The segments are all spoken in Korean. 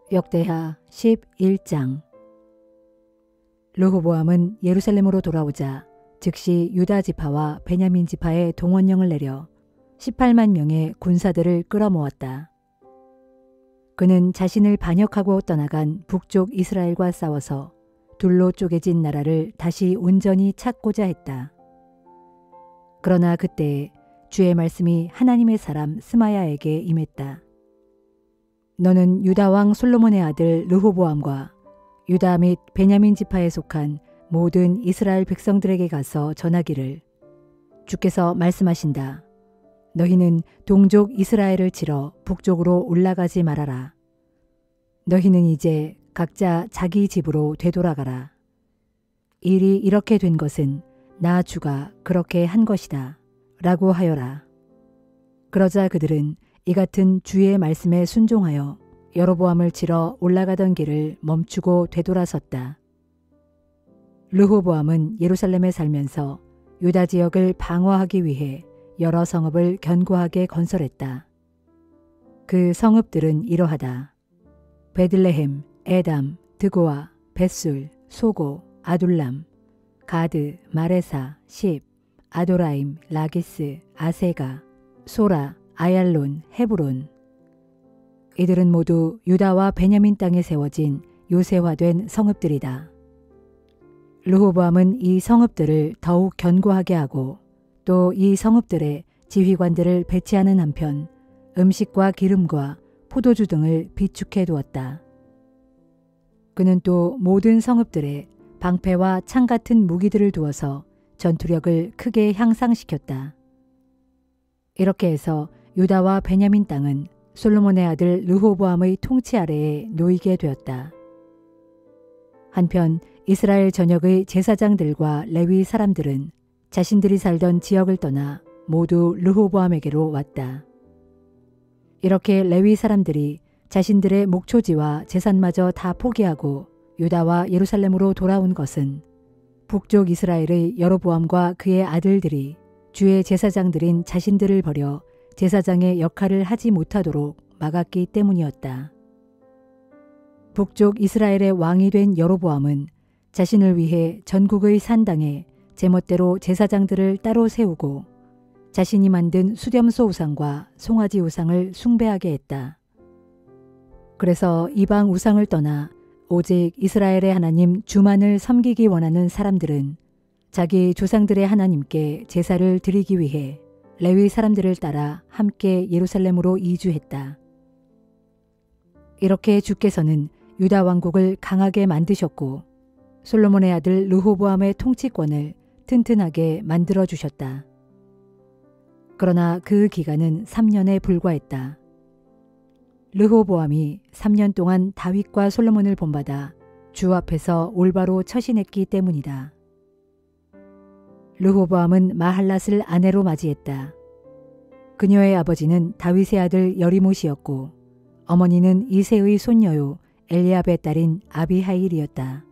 역대하 11장. 르호보암은 예루살렘으로 돌아오자 즉시 유다 지파와 베냐민 지파의 동원령을 내려 18만 명의 군사들을 끌어모았다. 그는 자신을 반역하고 떠나간 북쪽 이스라엘과 싸워서 둘로 쪼개진 나라를 다시 온전히 찾고자 했다. 그러나 그때 주의 말씀이 하나님의 사람 스마야에게 임했다. 너는 유다 왕 솔로몬의 아들 르호보암과 유다 및 베냐민 지파에 속한 모든 이스라엘 백성들에게 가서 전하기를, 주께서 말씀하신다. 너희는 동족 이스라엘을 치러 북쪽으로 올라가지 말아라. 너희는 이제 각자 자기 집으로 되돌아가라. 일이 이렇게 된 것은 나 주가 그렇게 한 것이다. 라고 하여라. 그러자 그들은 이 같은 주의 말씀에 순종하여 여로보암을 치러 올라가던 길을 멈추고 되돌아섰다. 르호보암은 예루살렘에 살면서 유다 지역을 방어하기 위해 여러 성읍을 견고하게 건설했다. 그 성읍들은 이러하다. 베들레헴, 에담, 드고아, 벳술, 소고, 아둘람, 가드, 마레사, 십, 아도라임, 라기스, 아세가, 소라, 아얄론, 헤브론. 이들은 모두 유다와 베냐민 땅에 세워진 요새화된 성읍들이다. 르호보암은 이 성읍들을 더욱 견고하게 하고 또 이 성읍들의 지휘관들을 배치하는 한편 음식과 기름과 포도주 등을 비축해 두었다. 그는 또 모든 성읍들에 방패와 창 같은 무기들을 두어서 전투력을 크게 향상시켰다. 이렇게 해서 유다와 베냐민 땅은 솔로몬의 아들 르호보암의 통치 아래에 놓이게 되었다. 한편 이스라엘 전역의 제사장들과 레위 사람들은 자신들이 살던 지역을 떠나 모두 르호보암에게로 왔다. 이렇게 레위 사람들이 자신들의 목초지와 재산마저 다 포기하고 유다와 예루살렘으로 돌아온 것은 북쪽 이스라엘의 여로보암과 그의 아들들이 주의 제사장들인 자신들을 버려 제사장의 역할을 하지 못하도록 막았기 때문이었다. 북쪽 이스라엘의 왕이 된 여로보암은 자신을 위해 전국의 산당에 제멋대로 제사장들을 따로 세우고 자신이 만든 수렴소 우상과 송아지 우상을 숭배하게 했다. 그래서 이방 우상을 떠나 오직 이스라엘의 하나님 주만을 섬기기 원하는 사람들은 자기 조상들의 하나님께 제사를 드리기 위해 레위 사람들을 따라 함께 예루살렘으로 이주했다. 이렇게 주께서는 유다 왕국을 강하게 만드셨고 솔로몬의 아들 르호보암의 통치권을 튼튼하게 만들어 주셨다. 그러나 그 기간은 3년에 불과했다. 르호보암이 3년 동안 다윗과 솔로몬을 본받아 주 앞에서 올바로 처신했기 때문이다. 르호보암은 마할랏을 아내로 맞이했다. 그녀의 아버지는 다윗의 아들 여리못이었고 어머니는 이새의 손녀요 엘리압의 딸인 아비하일이었다.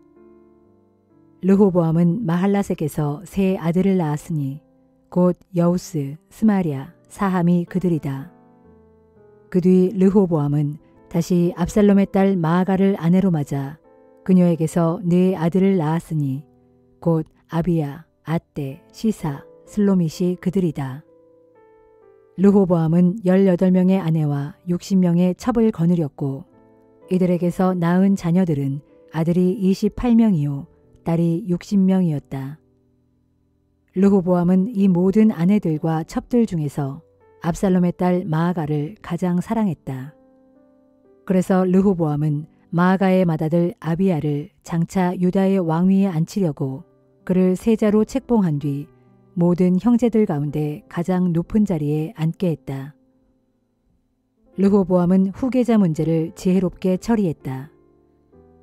르호보암은 마할랏에게서 세 아들을 낳았으니 곧 여우스, 스마랴, 사함이 그들이다. 그 뒤 르호보암은 다시 압살롬의 딸 마아가를 아내로 맞아 그녀에게서 네 아들을 낳았으니 곧 아비야, 아떼, 시사, 슬로밋이 그들이다. 르호보암은 18명의 아내와 60명의 첩을 거느렸고 이들에게서 낳은 자녀들은 아들이 28명이요 딸이 60명이었다. 르호보암은 이 모든 아내들과 첩들 중에서 압살롬의 딸 마아가를 가장 사랑했다. 그래서 르호보암은 마아가의 맏아들 아비야를 장차 유다의 왕위에 앉히려고 그를 세자로 책봉한 뒤 모든 형제들 가운데 가장 높은 자리에 앉게 했다. 르호보암은 후계자 문제를 지혜롭게 처리했다.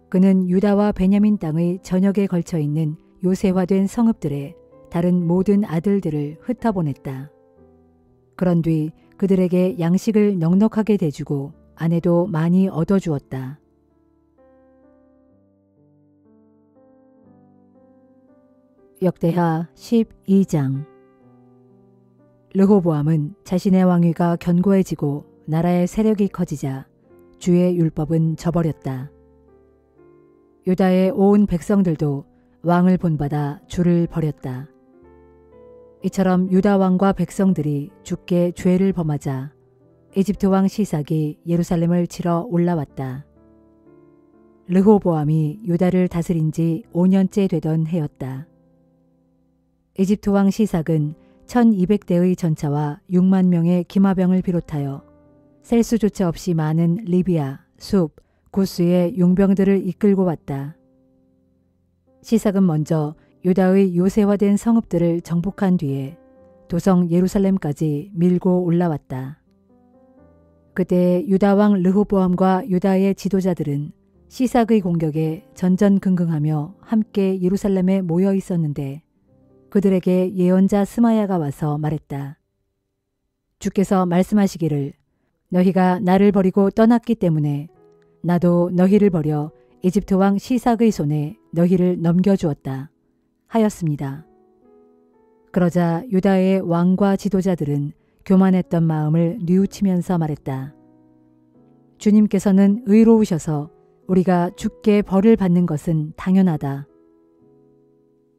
그는 유다와 베냐민 땅의 전역에 걸쳐 있는 요새화된 성읍들에 다른 모든 아들들을 흩어보냈다. 그런 뒤 그들에게 양식을 넉넉하게 대주고 아내도 많이 얻어주었다. 역대하 12장. 르호보암은 자신의 왕위가 견고해지고 나라의 세력이 커지자 주의 율법은 저버렸다. 유다의 온 백성들도 왕을 본받아 주를 버렸다. 이처럼 유다 왕과 백성들이 주께 죄를 범하자 이집트 왕 시삭이 예루살렘을 치러 올라왔다. 르호보암이 유다를 다스린 지 5년째 되던 해였다. 이집트 왕 시삭은 1200대의 전차와 6만 명의 기마병을 비롯하여 셀 수조차 없이 많은 리비아, 숲, 구스의 용병들을 이끌고 왔다. 시삭은 먼저 유다의 요새화된 성읍들을 정복한 뒤에 도성 예루살렘까지 밀고 올라왔다. 그때 유다 왕 르호보암과 유다의 지도자들은 시삭의 공격에 전전긍긍하며 함께 예루살렘에 모여 있었는데 그들에게 예언자 스마야가 와서 말했다. 주께서 말씀하시기를 너희가 나를 버리고 떠났기 때문에 나도 너희를 버려 이집트 왕 시삭의 손에 너희를 넘겨주었다 하였습니다. 그러자 유다의 왕과 지도자들은 교만했던 마음을 뉘우치면서 말했다. 주님께서는 의로우셔서 우리가 주께 벌을 받는 것은 당연하다.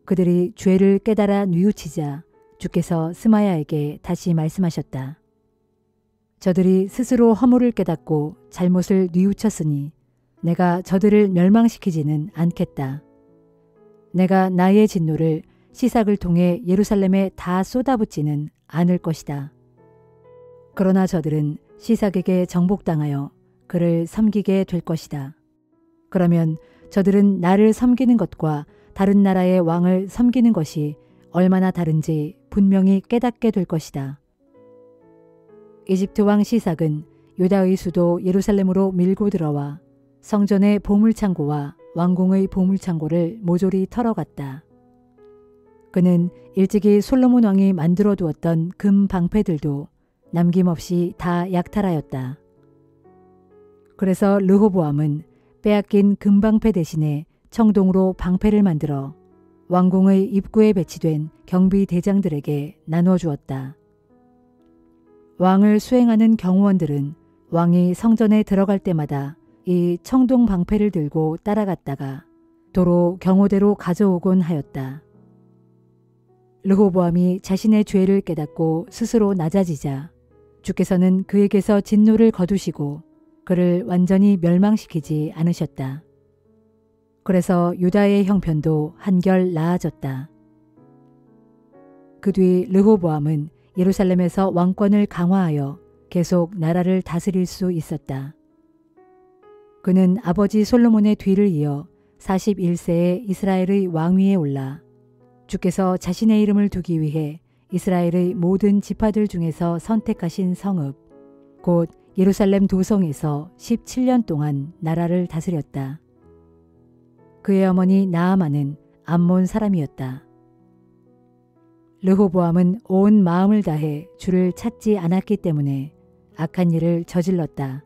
그들이 죄를 깨달아 뉘우치자 주께서 스마야에게 다시 말씀하셨다. 저들이 스스로 허물을 깨닫고 잘못을 뉘우쳤으니 내가 저들을 멸망시키지는 않겠다. 내가 나의 진노를 시삭을 통해 예루살렘에 다 쏟아붓지는 않을 것이다. 그러나 저들은 시삭에게 정복당하여 그를 섬기게 될 것이다. 그러면 저들은 나를 섬기는 것과 다른 나라의 왕을 섬기는 것이 얼마나 다른지 분명히 깨닫게 될 것이다. 이집트 왕 시삭은 유다의 수도 예루살렘으로 밀고 들어와 성전의 보물창고와 왕궁의 보물창고를 모조리 털어갔다. 그는 일찍이 솔로몬 왕이 만들어 두었던 금 방패들도 남김없이 다 약탈하였다. 그래서 르호보암은 빼앗긴 금방패 대신에 청동으로 방패를 만들어 왕궁의 입구에 배치된 경비 대장들에게 나눠 주었다. 왕을 수행하는 경호원들은 왕이 성전에 들어갈 때마다 이 청동 방패를 들고 따라갔다가 도로 경호대로 가져오곤 하였다. 르호보암이 자신의 죄를 깨닫고 스스로 낮아지자 주께서는 그에게서 진노를 거두시고 그를 완전히 멸망시키지 않으셨다. 그래서 유다의 형편도 한결 나아졌다. 그 뒤 르호보암은 예루살렘에서 왕권을 강화하여 계속 나라를 다스릴 수 있었다. 그는 아버지 솔로몬의 뒤를 이어 41세에 이스라엘의 왕위에 올라 주께서 자신의 이름을 두기 위해 이스라엘의 모든 지파들 중에서 선택하신 성읍, 곧 예루살렘 도성에서 17년 동안 나라를 다스렸다. 그의 어머니 나아만은 암몬 사람이었다. 르호보암은 온 마음을 다해 주를 찾지 않았기 때문에 악한 일을 저질렀다.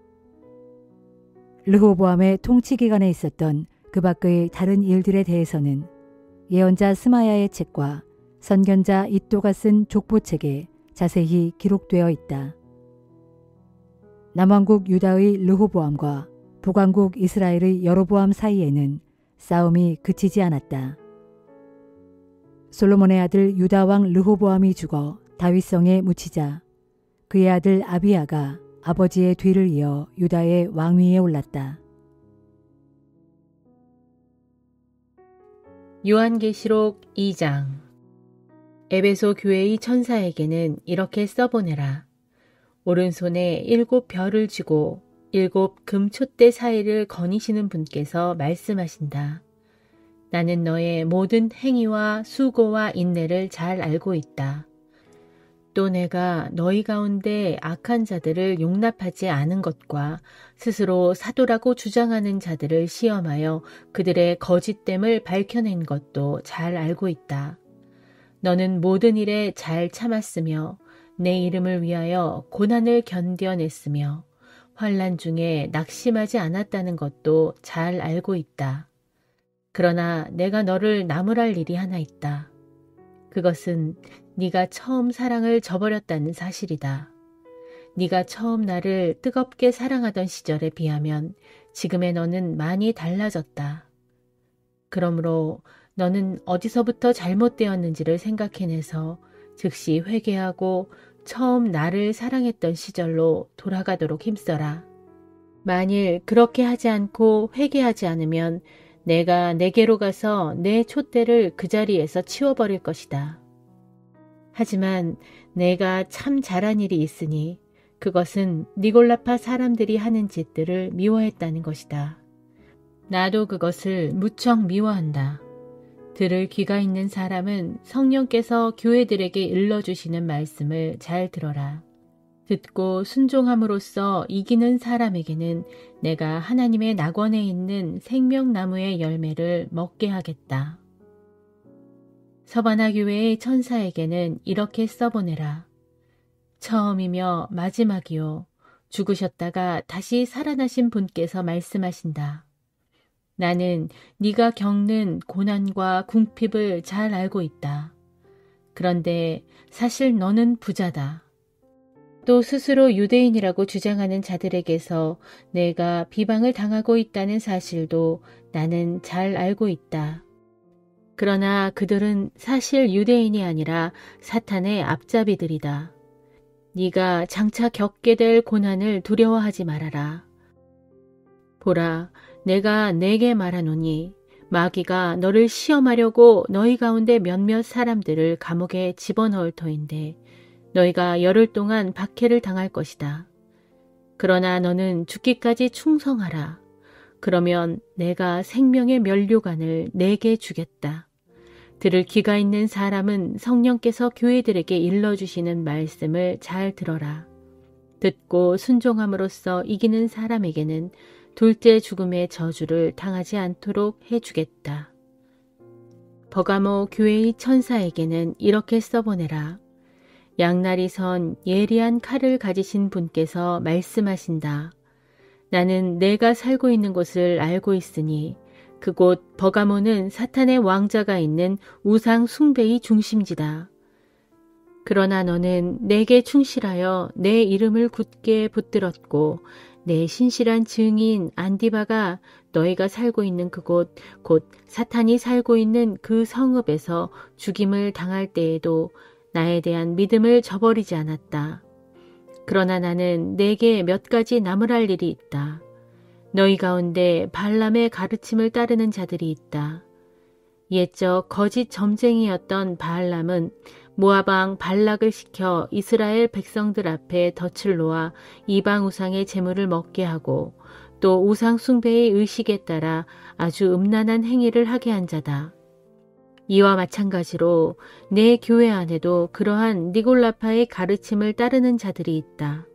르호보암의 통치 기간에 있었던 그 밖의 다른 일들에 대해서는 예언자 스마야의 책과 선견자 이또가 쓴 족보책에 자세히 기록되어 있다. 남왕국 유다의 르호보암과 북왕국 이스라엘의 여로보암 사이에는 싸움이 그치지 않았다. 솔로몬의 아들 유다 왕 르호보암이 죽어 다윗성에 묻히자 그의 아들 아비야가 아버지의 뒤를 이어 유다의 왕위에 올랐다. 요한계시록 2장. 에베소 교회의 천사에게는 이렇게 써보내라. 오른손에 7 별을 쥐고 7 금촛대 사이를 거니시는 분께서 말씀하신다. 나는 너의 모든 행위와 수고와 인내를 잘 알고 있다. 또 내가 너희 가운데 악한 자들을 용납하지 않은 것과 스스로 사도라고 주장하는 자들을 시험하여 그들의 거짓됨을 밝혀낸 것도 잘 알고 있다. 너는 모든 일에 잘 참았으며 내 이름을 위하여 고난을 견뎌냈으며 환난 중에 낙심하지 않았다는 것도 잘 알고 있다. 그러나 내가 너를 나무랄 일이 하나 있다. 그것은 네가 처음 사랑을 저버렸다는 사실이다. 네가 처음 나를 뜨겁게 사랑하던 시절에 비하면 지금의 너는 많이 달라졌다. 그러므로 너는 어디서부터 잘못되었는지를 생각해내서 즉시 회개하고 처음 나를 사랑했던 시절로 돌아가도록 힘써라. 만일 그렇게 하지 않고 회개하지 않으면 내가 내게로 가서 내 촛대를 그 자리에서 치워버릴 것이다. 하지만 내가 참 잘한 일이 있으니 그것은 니골라파 사람들이 하는 짓들을 미워했다는 것이다. 나도 그것을 무척 미워한다. 들을 귀가 있는 사람은 성령께서 교회들에게 일러주시는 말씀을 잘 들어라. 듣고 순종함으로써 이기는 사람에게는 내가 하나님의 낙원에 있는 생명나무의 열매를 먹게 하겠다. 서바나 교회의 천사에게는 이렇게 써보내라. 처음이며 마지막이요. 죽으셨다가 다시 살아나신 분께서 말씀하신다. 나는 네가 겪는 고난과 궁핍을 잘 알고 있다. 그런데 사실 너는 부자다. 또 스스로 유대인이라고 주장하는 자들에게서 내가 비방을 당하고 있다는 사실도 나는 잘 알고 있다. 그러나 그들은 사실 유대인이 아니라 사탄의 앞잡이들이다. 네가 장차 겪게 될 고난을 두려워하지 말아라. 보라, 내가 네게 말하노니 마귀가 너를 시험하려고 너희 가운데 몇몇 사람들을 감옥에 집어넣을 터인데 너희가 열흘 동안 박해를 당할 것이다. 그러나 너는 죽기까지 충성하라. 그러면 내가 생명의 면류관을 내게 주겠다. 들을 귀가 있는 사람은 성령께서 교회들에게 일러주시는 말씀을 잘 들어라. 듣고 순종함으로써 이기는 사람에게는 둘째 죽음의 저주를 당하지 않도록 해주겠다. 버가모 교회의 천사에게는 이렇게 써보내라. 양날이 선 예리한 칼을 가지신 분께서 말씀하신다. 나는 내가 살고 있는 곳을 알고 있으니 그곳 버가모는 사탄의 왕자가 있는 우상 숭배의 중심지다. 그러나 너는 내게 충실하여 내 이름을 굳게 붙들었고 내 신실한 증인 안디바가 너희가 살고 있는 그곳 곧 사탄이 살고 있는 그 성읍에서 죽임을 당할 때에도 나에 대한 믿음을 저버리지 않았다. 그러나 나는 내게 몇 가지 나무랄 일이 있다. 너희 가운데 발람의 가르침을 따르는 자들이 있다. 옛적 거짓 점쟁이였던 발람은 모압 왕 발락을 시켜 이스라엘 백성들 앞에 덫을 놓아 이방 우상의 제물을 먹게 하고 또 우상 숭배의 의식에 따라 아주 음란한 행위를 하게 한 자다. 이와 마찬가지로 내 교회 안에도 그러한 니골라파의 가르침을 따르는 자들이 있다.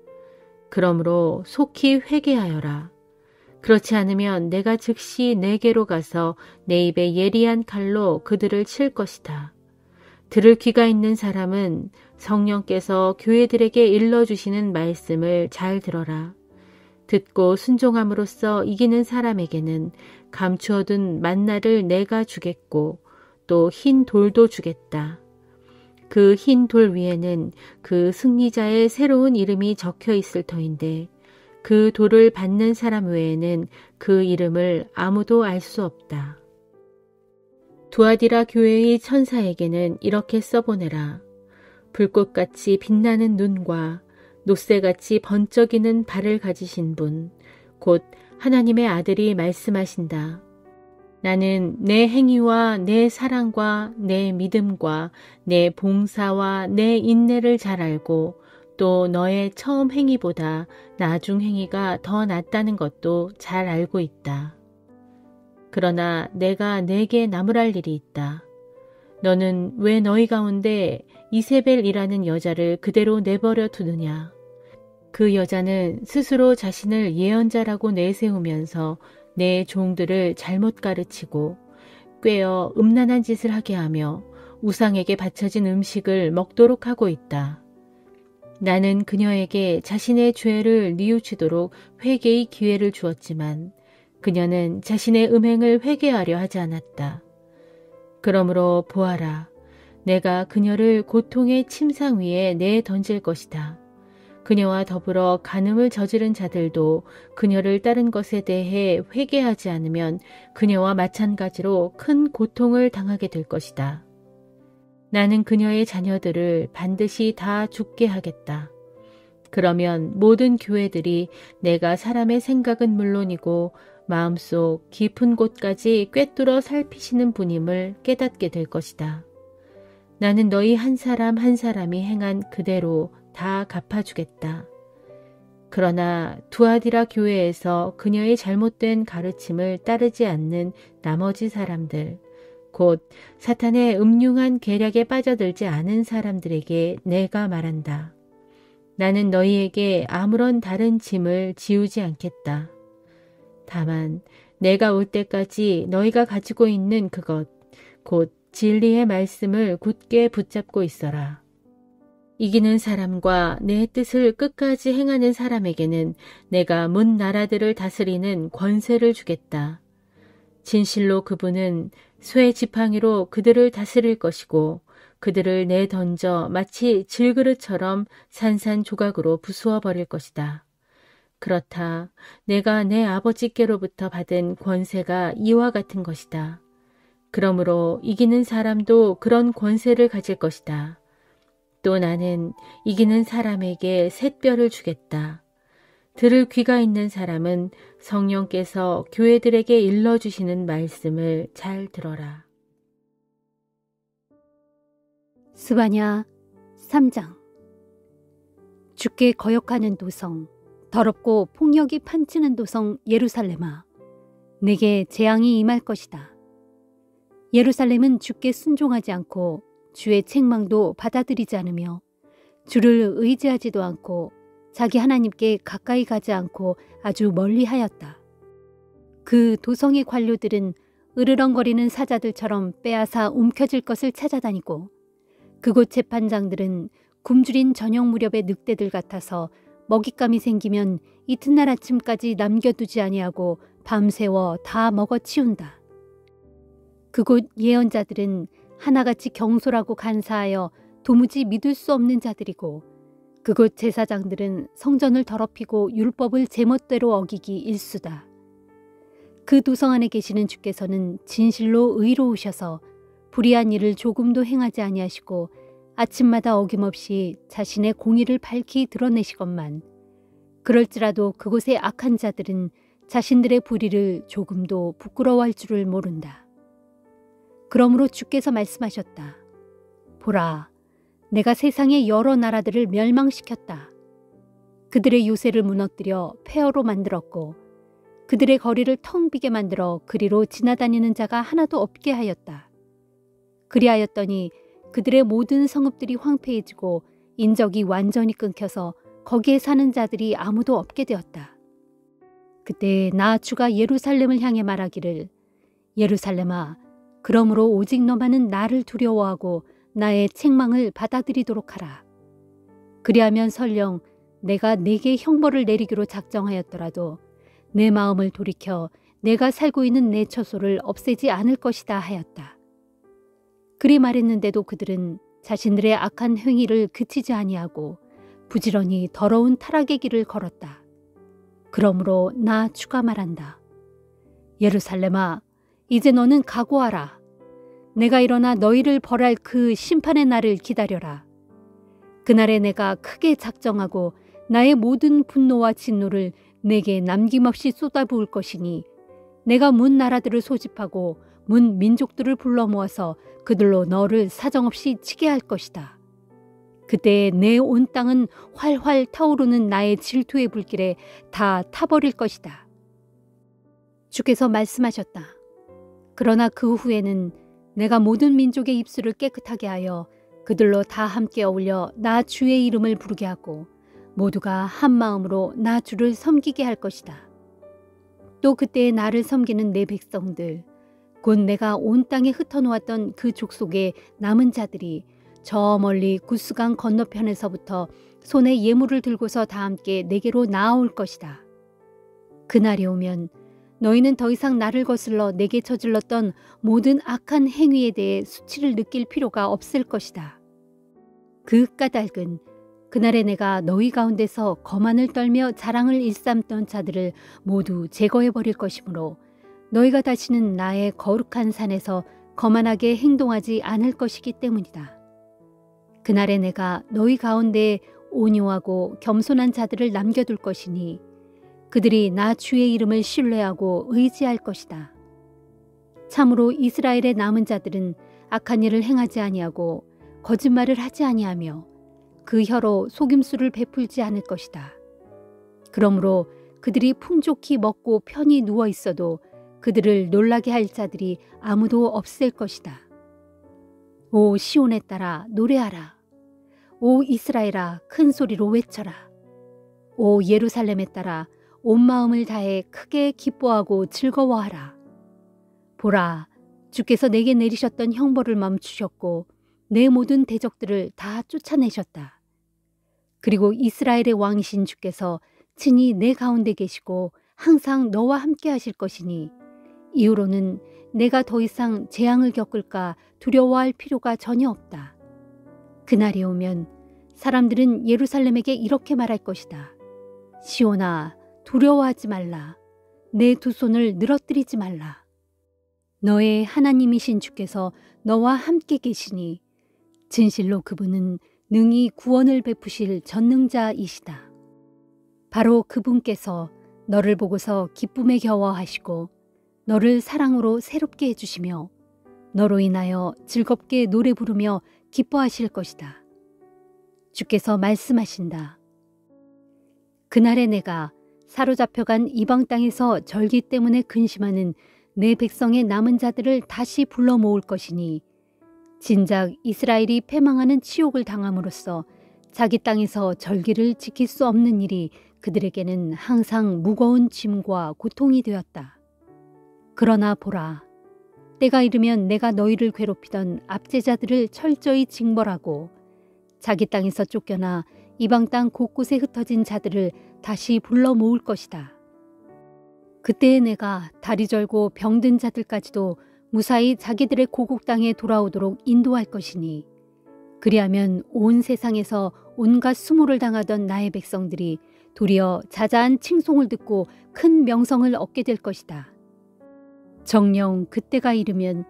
그러므로 속히 회개하여라. 그렇지 않으면 내가 즉시 내게로 가서 내 입에 예리한 칼로 그들을 칠 것이다. 들을 귀가 있는 사람은 성령께서 교회들에게 일러주시는 말씀을 잘 들어라. 듣고 순종함으로써 이기는 사람에게는 감추어둔 만나를 내가 주겠고 또 흰 돌도 주겠다. 그 흰 돌 위에는 그 승리자의 새로운 이름이 적혀 있을 터인데 그 돌을 받는 사람 외에는 그 이름을 아무도 알 수 없다. 두아디라 교회의 천사에게는 이렇게 써보내라. 불꽃같이 빛나는 눈과 놋새같이 번쩍이는 발을 가지신 분, 곧 하나님의 아들이 말씀하신다. 나는 내 행위와 내 사랑과 내 믿음과 내 봉사와 내 인내를 잘 알고 또 너의 처음 행위보다 나중 행위가 더 낫다는 것도 잘 알고 있다. 그러나 내가 내게 나무랄 일이 있다. 너는 왜 너희 가운데 이세벨이라는 여자를 그대로 내버려 두느냐? 그 여자는 스스로 자신을 예언자라고 내세우면서 내 종들을 잘못 가르치고 꾀어 음란한 짓을 하게 하며 우상에게 바쳐진 음식을 먹도록 하고 있다. 나는 그녀에게 자신의 죄를 뉘우치도록 회개의 기회를 주었지만 그녀는 자신의 음행을 회개하려 하지 않았다. 그러므로 보아라, 내가 그녀를 고통의 침상 위에 내던질 것이다. 그녀와 더불어 간음을 저지른 자들도 그녀를 따른 것에 대해 회개하지 않으면 그녀와 마찬가지로 큰 고통을 당하게 될 것이다. 나는 그녀의 자녀들을 반드시 다 죽게 하겠다. 그러면 모든 교회들이 내가 사람의 생각은 물론이고 마음속 깊은 곳까지 꿰뚫어 살피시는 분임을 깨닫게 될 것이다. 나는 너희 한 사람 한 사람이 행한 그대로 다 갚아주겠다. 그러나 두아디라 교회에서 그녀의 잘못된 가르침을 따르지 않는 나머지 사람들, 곧 사탄의 음흉한 계략에 빠져들지 않은 사람들에게 내가 말한다. 나는 너희에게 아무런 다른 짐을 지우지 않겠다. 다만 내가 올 때까지 너희가 가지고 있는 그것, 곧 진리의 말씀을 굳게 붙잡고 있어라. 이기는 사람과 내 뜻을 끝까지 행하는 사람에게는 내가 문 나라들을 다스리는 권세를 주겠다. 진실로 그분은 쇠 지팡이로 그들을 다스릴 것이고 그들을 내던져 마치 질그릇처럼 산산조각으로 부수어 버릴 것이다. 그렇다. 내가 내 아버지께로부터 받은 권세가 이와 같은 것이다. 그러므로 이기는 사람도 그런 권세를 가질 것이다. 또 나는 이기는 사람에게 샛별을 주겠다. 들을 귀가 있는 사람은 성령께서 교회들에게 일러주시는 말씀을 잘 들어라. 스바냐 3장. 주께 거역하는 도성, 더럽고 폭력이 판치는 도성 예루살렘아, 내게 재앙이 임할 것이다. 예루살렘은 주께 순종하지 않고 주의 책망도 받아들이지 않으며 주를 의지하지도 않고 자기 하나님께 가까이 가지 않고 아주 멀리하였다. 그 도성의 관료들은 으르렁거리는 사자들처럼 빼앗아 움켜질 것을 찾아다니고 그곳 재판장들은 굶주린 저녁 무렵의 늑대들 같아서 먹잇감이 생기면 이튿날 아침까지 남겨두지 아니하고 밤새워 다 먹어치운다. 그곳 예언자들은 하나같이 경솔하고 간사하여 도무지 믿을 수 없는 자들이고 그곳 제사장들은 성전을 더럽히고 율법을 제멋대로 어기기 일수다. 그 도성 안에 계시는 주께서는 진실로 의로우셔서 불의한 일을 조금도 행하지 아니하시고 아침마다 어김없이 자신의 공의를 밝히 드러내시건만 그럴지라도 그곳의 악한 자들은 자신들의 불의를 조금도 부끄러워할 줄을 모른다. 그러므로 주께서 말씀하셨다. 보라, 내가 세상의 여러 나라들을 멸망시켰다. 그들의 요새를 무너뜨려 폐허로 만들었고 그들의 거리를 텅 비게 만들어 그리로 지나다니는 자가 하나도 없게 하였다. 그리하였더니 그들의 모든 성읍들이 황폐해지고 인적이 완전히 끊겨서 거기에 사는 자들이 아무도 없게 되었다. 그때 나 주가 예루살렘을 향해 말하기를, 예루살렘아, 그러므로 오직 너만은 나를 두려워하고 나의 책망을 받아들이도록 하라. 그리하면 설령 내가 네게 형벌을 내리기로 작정하였더라도 내 마음을 돌이켜 내가 살고 있는 내 처소를 없애지 않을 것이다 하였다. 그리 말했는데도 그들은 자신들의 악한 행위를 그치지 아니하고 부지런히 더러운 타락의 길을 걸었다. 그러므로 나 주가 말한다. 예루살렘아, 이제 너는 각오하라. 내가 일어나 너희를 벌할 그 심판의 날을 기다려라. 그날에 내가 크게 작정하고 나의 모든 분노와 진노를 내게 남김없이 쏟아부을 것이니 내가 문 나라들을 소집하고 문 민족들을 불러 모아서 그들로 너를 사정없이 치게 할 것이다. 그때 내 온 땅은 활활 타오르는 나의 질투의 불길에 다 타버릴 것이다. 주께서 말씀하셨다. 그러나 그 후에는 내가 모든 민족의 입술을 깨끗하게 하여 그들로 다 함께 어울려 나 주의 이름을 부르게 하고 모두가 한 마음으로 나 주를 섬기게 할 것이다. 또 그때 나를 섬기는 내 백성들, 곧 내가 온 땅에 흩어놓았던 그 족속의 남은 자들이 저 멀리 구스강 건너편에서부터 손에 예물을 들고서 다 함께 내게로 나아올 것이다. 그날이 오면 너희는 더 이상 나를 거슬러 내게 저질렀던 모든 악한 행위에 대해 수치를 느낄 필요가 없을 것이다. 그 까닭은 그날에 내가 너희 가운데서 거만을 떨며 자랑을 일삼던 자들을 모두 제거해 버릴 것이므로 너희가 다시는 나의 거룩한 산에서 거만하게 행동하지 않을 것이기 때문이다. 그날에 내가 너희 가운데에 온유하고 겸손한 자들을 남겨둘 것이니 그들이 나 주의 이름을 신뢰하고 의지할 것이다. 참으로 이스라엘의 남은 자들은 악한 일을 행하지 아니하고 거짓말을 하지 아니하며 그 혀로 속임수를 베풀지 않을 것이다. 그러므로 그들이 풍족히 먹고 편히 누워 있어도 그들을 놀라게 할 자들이 아무도 없을 것이다. 오 시온에 따라 노래하라. 오 이스라엘아 큰 소리로 외쳐라. 오 예루살렘에 따라 온 마음을 다해 크게 기뻐하고 즐거워하라. 보라, 주께서 내게 내리셨던 형벌을 멈추셨고 내 모든 대적들을 다 쫓아내셨다. 그리고 이스라엘의 왕이신 주께서 친히 내 가운데 계시고 항상 너와 함께 하실 것이니 이후로는 내가 더 이상 재앙을 겪을까 두려워할 필요가 전혀 없다. 그날이 오면 사람들은 예루살렘에게 이렇게 말할 것이다. 시온아, 두려워하지 말라. 내 두 손을 늘어뜨리지 말라. 너의 하나님이신 주께서 너와 함께 계시니 진실로 그분은 능히 구원을 베푸실 전능자이시다. 바로 그분께서 너를 보고서 기쁨에 겨워하시고 너를 사랑으로 새롭게 해주시며 너로 인하여 즐겁게 노래 부르며 기뻐하실 것이다. 주께서 말씀하신다. 그날에 내가 사로잡혀간 이방 땅에서 절기 때문에 근심하는 내 백성의 남은 자들을 다시 불러 모을 것이니 진작 이스라엘이 패망하는 치욕을 당함으로써 자기 땅에서 절기를 지킬 수 없는 일이 그들에게는 항상 무거운 짐과 고통이 되었다. 그러나 보라, 때가 이르면 내가 너희를 괴롭히던 압제자들을 철저히 징벌하고 자기 땅에서 쫓겨나 이방 땅 곳곳에 흩어진 자들을 다시 불러 모을 것이다. 그때에 내가 다리 절고 병든 자들까지도 무사히 자기들의 고국 땅에 돌아오도록 인도할 것이니 그리하면 온 세상에서 온갖 수모를 당하던 나의 백성들이 도리어 자자한 칭송을 듣고 큰 명성을 얻게 될 것이다. 정녕 그때가 이르면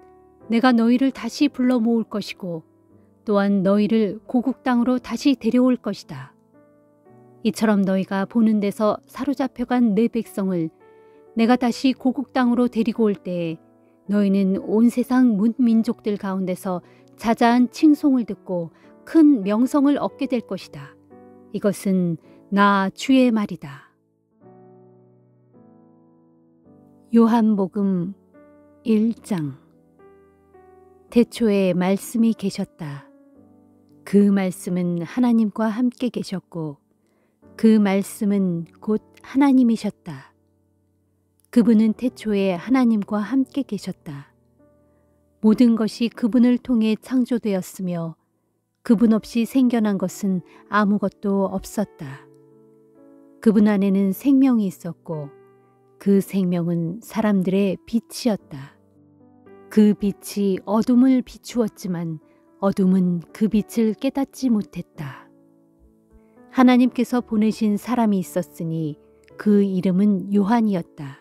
내가 너희를 다시 불러 모을 것이고 또한 너희를 고국 땅으로 다시 데려올 것이다. 이처럼 너희가 보는 데서 사로잡혀간 내 백성을 내가 다시 고국 땅으로 데리고 올 때에 너희는 온 세상 문민족들 가운데서 자자한 칭송을 듣고 큰 명성을 얻게 될 것이다. 이것은 나 주의 말이다. 요한복음 1장. 태초에 말씀이 계셨다. 그 말씀은 하나님과 함께 계셨고 그 말씀은 곧 하나님이셨다. 그분은 태초에 하나님과 함께 계셨다. 모든 것이 그분을 통해 창조되었으며 그분 없이 생겨난 것은 아무것도 없었다. 그분 안에는 생명이 있었고 그 생명은 사람들의 빛이었다. 그 빛이 어둠을 비추었지만 어둠은 그 빛을 깨닫지 못했다. 하나님께서 보내신 사람이 있었으니 그 이름은 요한이었다.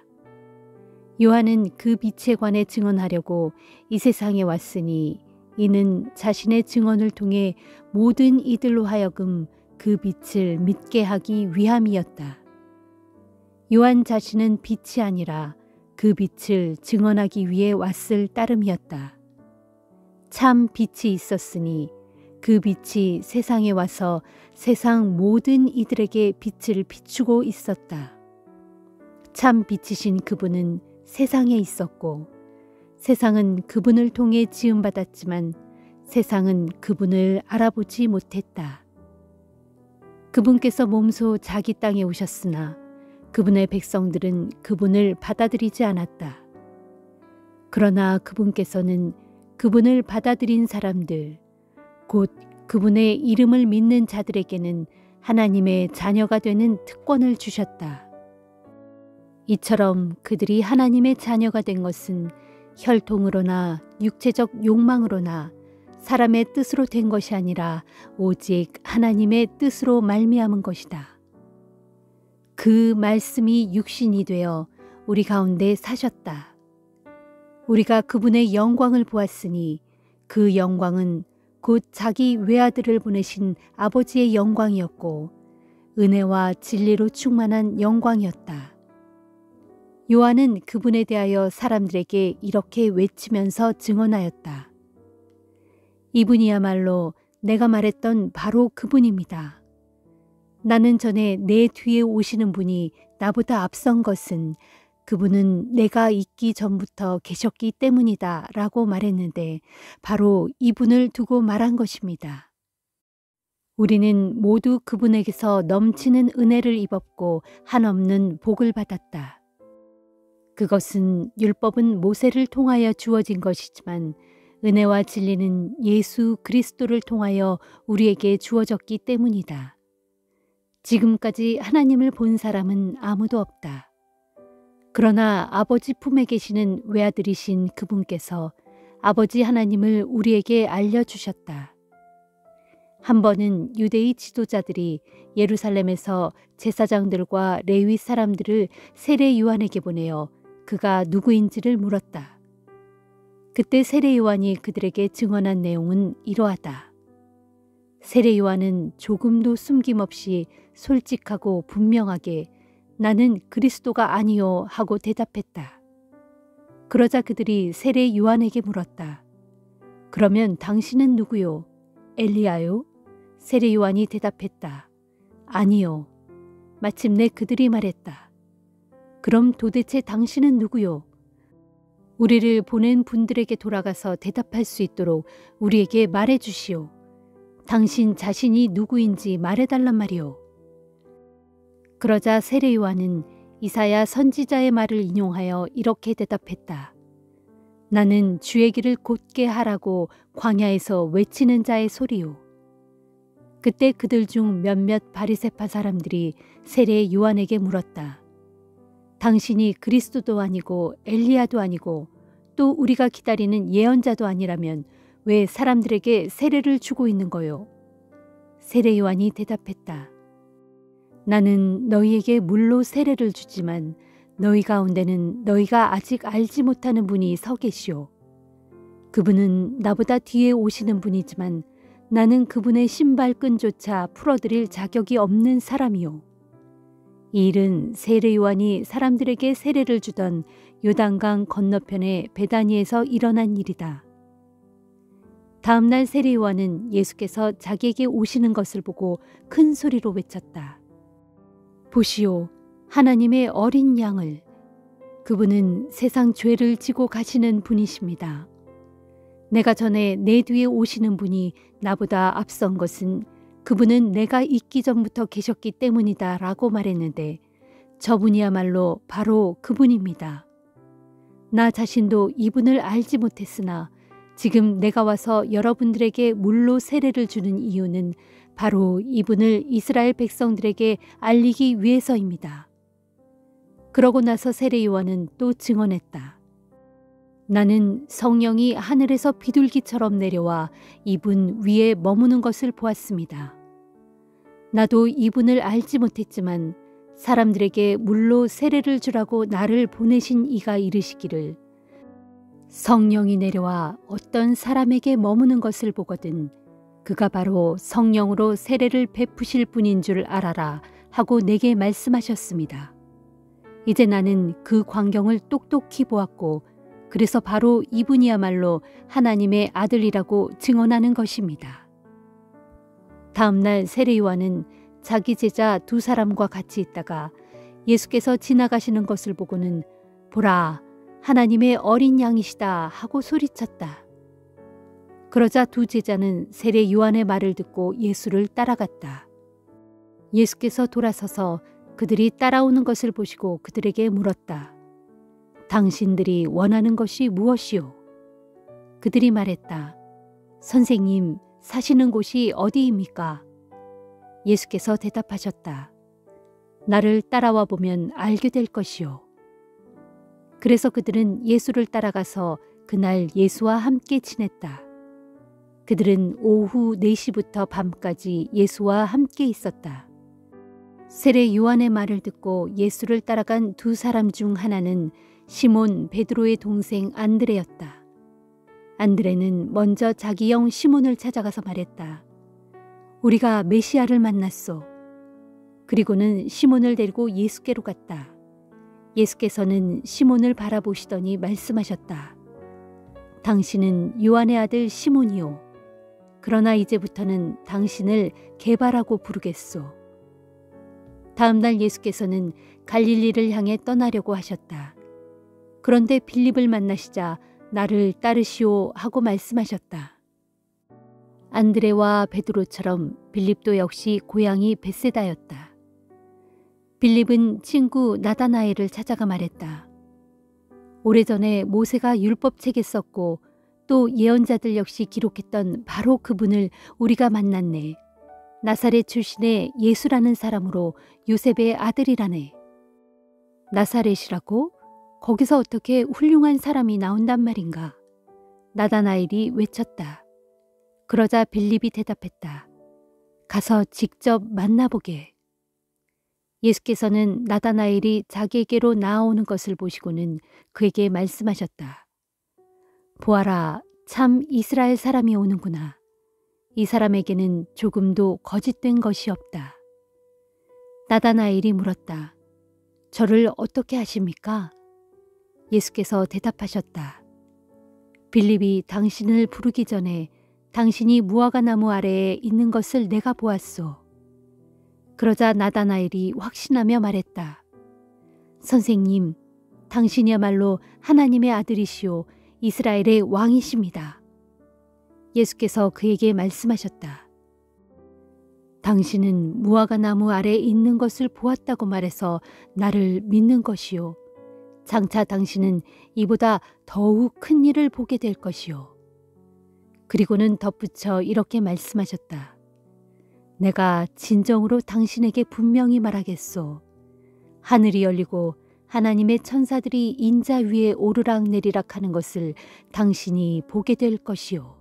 요한은 그 빛에 관해 증언하려고 이 세상에 왔으니 이는 자신의 증언을 통해 모든 이들로 하여금 그 빛을 믿게 하기 위함이었다. 요한 자신은 빛이 아니라 그 빛을 증언하기 위해 왔을 따름이었다. 참 빛이 있었으니 그 빛이 세상에 와서 세상 모든 이들에게 빛을 비추고 있었다. 참 빛이신 그분은 세상에 있었고 세상은 그분을 통해 지음받았지만 세상은 그분을 알아보지 못했다. 그분께서 몸소 자기 땅에 오셨으나 그분의 백성들은 그분을 받아들이지 않았다. 그러나 그분께서는 그분을 받아들인 사람들, 곧 그분의 이름을 믿는 자들에게는 하나님의 자녀가 되는 특권을 주셨다. 이처럼 그들이 하나님의 자녀가 된 것은 혈통으로나 육체적 욕망으로나 사람의 뜻으로 된 것이 아니라 오직 하나님의 뜻으로 말미암은 것이다. 그 말씀이 육신이 되어 우리 가운데 사셨다. 우리가 그분의 영광을 보았으니 그 영광은 곧 자기 외아들을 보내신 아버지의 영광이었고 은혜와 진리로 충만한 영광이었다. 요한은 그분에 대하여 사람들에게 이렇게 외치면서 증언하였다. 이분이야말로 내가 말했던 바로 그분입니다. 나는 전에 내 뒤에 오시는 분이 나보다 앞선 것은 그분은 내가 있기 전부터 계셨기 때문이다 라고 말했는데 바로 이분을 두고 말한 것입니다. 우리는 모두 그분에게서 넘치는 은혜를 입었고 한없는 복을 받았다. 그것은 율법은 모세를 통하여 주어진 것이지만 은혜와 진리는 예수 그리스도를 통하여 우리에게 주어졌기 때문이다. 지금까지 하나님을 본 사람은 아무도 없다. 그러나 아버지 품에 계시는 외아들이신 그분께서 아버지 하나님을 우리에게 알려주셨다. 한 번은 유대의 지도자들이 예루살렘에서 제사장들과 레위 사람들을 세례 요한에게 보내어 그가 누구인지를 물었다. 그때 세례 요한이 그들에게 증언한 내용은 이러하다. 세례 요한은 조금도 숨김없이 솔직하고 분명하게 나는 그리스도가 아니요 하고 대답했다. 그러자 그들이 세례 요한에게 물었다. 그러면 당신은 누구요? 엘리야요? 세례 요한이 대답했다. 아니요. 마침내 그들이 말했다. 그럼 도대체 당신은 누구요? 우리를 보낸 분들에게 돌아가서 대답할 수 있도록 우리에게 말해 주시오. 당신 자신이 누구인지 말해달란 말이오. 그러자 세례 요한은 이사야 선지자의 말을 인용하여 이렇게 대답했다. 나는 주의 길을 곧게 하라고 광야에서 외치는 자의 소리요. 그때 그들 중 몇몇 바리새파 사람들이 세례 요한에게 물었다. 당신이 그리스도도 아니고 엘리야도 아니고 또 우리가 기다리는 예언자도 아니라면 왜 사람들에게 세례를 주고 있는 거요? 세례 요한이 대답했다. 나는 너희에게 물로 세례를 주지만 너희 가운데는 너희가 아직 알지 못하는 분이 서 계시오. 그분은 나보다 뒤에 오시는 분이지만 나는 그분의 신발끈조차 풀어드릴 자격이 없는 사람이오. 이 일은 세례 요한이 사람들에게 세례를 주던 요단강 건너편의 베다니에서 일어난 일이다. 다음 날 세례 요한은 예수께서 자기에게 오시는 것을 보고 큰 소리로 외쳤다. 보시오, 하나님의 어린 양을. 그분은 세상 죄를 지고 가시는 분이십니다. 내가 전에 내 뒤에 오시는 분이 나보다 앞선 것은 그분은 내가 있기 전부터 계셨기 때문이다 라고 말했는데 저분이야말로 바로 그분입니다. 나 자신도 이분을 알지 못했으나 지금 내가 와서 여러분들에게 물로 세례를 주는 이유는 바로 이분을 이스라엘 백성들에게 알리기 위해서입니다. 그러고 나서 세례 요한은 또 증언했다. 나는 성령이 하늘에서 비둘기처럼 내려와 이분 위에 머무는 것을 보았습니다. 나도 이분을 알지 못했지만 사람들에게 물로 세례를 주라고 나를 보내신 이가 이르시기를 성령이 내려와 어떤 사람에게 머무는 것을 보거든 그가 바로 성령으로 세례를 베푸실 분인 줄 알아라 하고 내게 말씀하셨습니다. 이제 나는 그 광경을 똑똑히 보았고 그래서 바로 이분이야말로 하나님의 아들이라고 증언하는 것입니다. 다음 날 세례 요한은 자기 제자 두 사람과 같이 있다가 예수께서 지나가시는 것을 보고는 보라, 하나님의 어린 양이시다 하고 소리쳤다. 그러자 두 제자는 세례 요한의 말을 듣고 예수를 따라갔다. 예수께서 돌아서서 그들이 따라오는 것을 보시고 그들에게 물었다. 당신들이 원하는 것이 무엇이요? 그들이 말했다. 선생님, 사시는 곳이 어디입니까? 예수께서 대답하셨다. 나를 따라와 보면 알게 될 것이요. 그래서 그들은 예수를 따라가서 그날 예수와 함께 지냈다. 그들은 오후 4시부터 밤까지 예수와 함께 있었다. 세례 요한의 말을 듣고 예수를 따라간 두 사람 중 하나는 시몬 베드로의 동생 안드레였다. 안드레는 먼저 자기 형 시몬을 찾아가서 말했다. 우리가 메시아를 만났소. 그리고는 시몬을 데리고 예수께로 갔다. 예수께서는 시몬을 바라보시더니 말씀하셨다. 당신은 요한의 아들 시몬이요. 그러나 이제부터는 당신을 게바라고 부르겠소. 다음 날 예수께서는 갈릴리를 향해 떠나려고 하셨다. 그런데 빌립을 만나시자 나를 따르시오 하고 말씀하셨다. 안드레와 베드로처럼 빌립도 역시 고향이 벳세다였다. 빌립은 친구 나다나엘을 찾아가 말했다. 오래전에 모세가 율법책에 썼고 또 예언자들 역시 기록했던 바로 그분을 우리가 만났네. 나사렛 출신의 예수라는 사람으로 요셉의 아들이라네. 나사렛이라고? 거기서 어떻게 훌륭한 사람이 나온단 말인가? 나다나엘이 외쳤다. 그러자 빌립이 대답했다. 가서 직접 만나보게. 예수께서는 나다나엘이 자기에게로 나아오는 것을 보시고는 그에게 말씀하셨다. 보아라, 참 이스라엘 사람이 오는구나. 이 사람에게는 조금도 거짓된 것이 없다. 나다나엘이 물었다. 저를 어떻게 아십니까? 예수께서 대답하셨다. 빌립이 당신을 부르기 전에 당신이 무화과나무 아래에 있는 것을 내가 보았소. 그러자 나다나엘이 확신하며 말했다. 선생님, 당신이야말로 하나님의 아들이시오 이스라엘의 왕이십니다. 예수께서 그에게 말씀하셨다. 당신은 무화과나무 아래에 있는 것을 보았다고 말해서 나를 믿는 것이요. 장차 당신은 이보다 더욱 큰 일을 보게 될 것이요. 그리고는 덧붙여 이렇게 말씀하셨다. 내가 진정으로 당신에게 분명히 말하겠소. 하늘이 열리고 하나님의 천사들이 인자 위에 오르락내리락 하는 것을 당신이 보게 될 것이요.